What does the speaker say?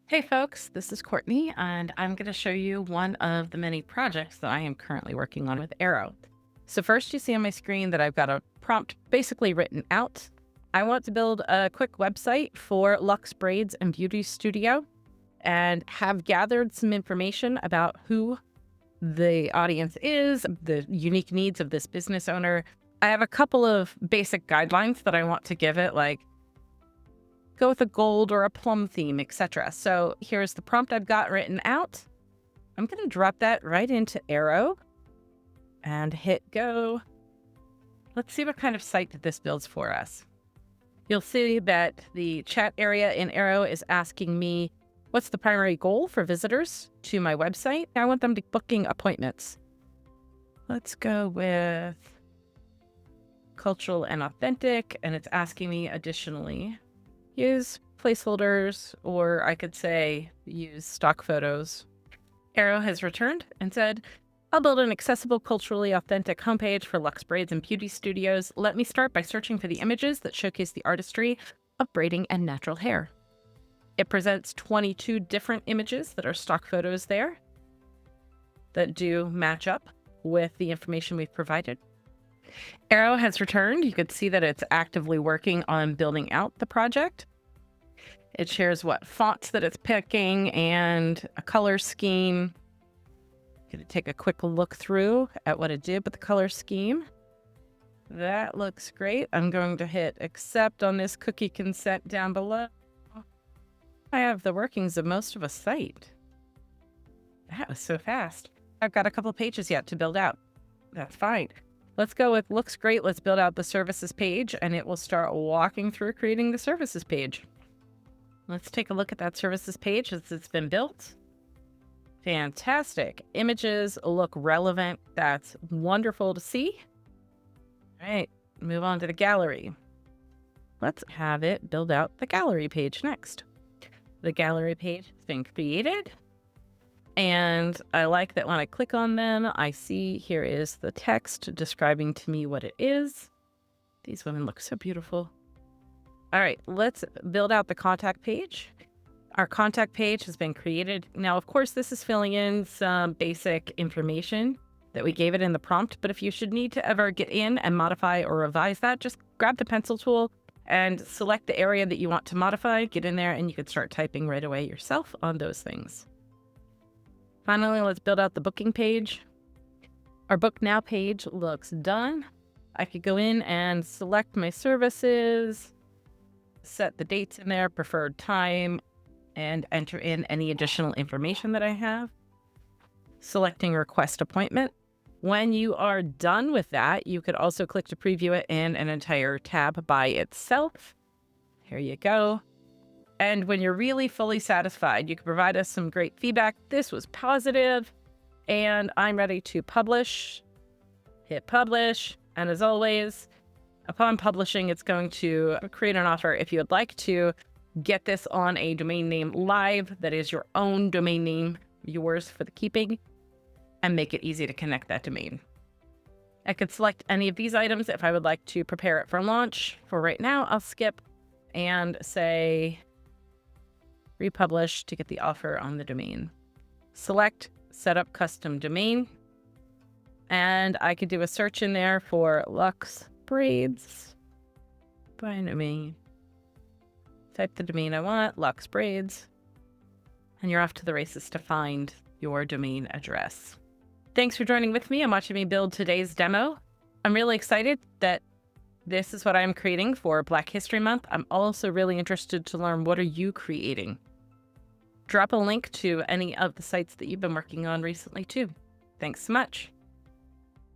Hey folks, this is Courtney, and I'm going to show you one of the many projects that I am currently working on with Airo. So first you see on my screen that I've got a prompt basically written out. I want to build a quick website for Luxe Braids and Beauty Studio and have gathered some information about who the audience is, the unique needs of this business owner. I have a couple of basic guidelines that I want to give it, like go with a gold or a plum theme, etc. So here's the prompt I've got written out. I'm going to drop that right into Airo and hit go. Let's see what kind of site that this builds for us. You'll see that the chat area in Airo is asking me, what's the primary goal for visitors to my website? I want them to booking appointments. Let's go with cultural and authentic, and it's asking me additionally use placeholders, or I could say use stock photos. Airo has returned and said, I'll build an accessible, culturally authentic homepage for Luxe Braids and Beauty Studios. Let me start by searching for the images that showcase the artistry of braiding and natural hair. It presents 22 different images that are stock photos there that do match up with the information we've provided. Airo has returned. You could see that it's actively working on building out the project. It shares what fonts that it's picking and a color scheme. Going to take a quick look through at what it did with the color scheme. That looks great. I'm going to hit accept on this cookie consent down below. I have the workings of most of a site. That was so fast. I've got a couple of pages yet to build out. That's fine. Let's go with looks great. Let's build out the services page, and it will start walking through creating the services page. Let's take a look at that services page as it's been built. Fantastic. Images look relevant. That's wonderful to see. All right, move on to the gallery. Let's have it build out the gallery page next. The gallery page has been created. And I like that when I click on them, I see here is the text describing to me what it is. These women look so beautiful. All right, let's build out the contact page. Our contact page has been created. Now, of course, this is filling in some basic information that we gave it in the prompt, but if you should need to ever get in and modify or revise that, just grab the pencil tool and select the area that you want to modify, get in there, and you can start typing right away yourself on those things. Finally, let's build out the booking page. Our book now page looks done. I could go in and select my services, set the dates in there, preferred time, and enter in any additional information that I have. Selecting request appointment. When you are done with that, you could also click to preview it in an entire tab by itself. Here you go. And when you're really fully satisfied, you can provide us some great feedback. This was positive, and I'm ready to publish. Hit publish. And as always, upon publishing, it's going to create an offer if you would like to get this on a domain name live that is your own domain name, yours for the keeping, and make it easy to connect that domain. I could select any of these items if I would like to prepare it for launch. For right now, I'll skip and say republish to get the offer on the domain. Select set up custom domain. And I could do a search in there for Luxe Braids by domain. Type the domain I want, Luxe Braids. And you're off to the races to find your domain address. Thanks for joining with me and watching me build today's demo. I'm really excited that this is what I'm creating for Black History Month. I'm also really interested to learn, what are you creating? Drop a link to any of the sites that you've been working on recently too. Thanks so much.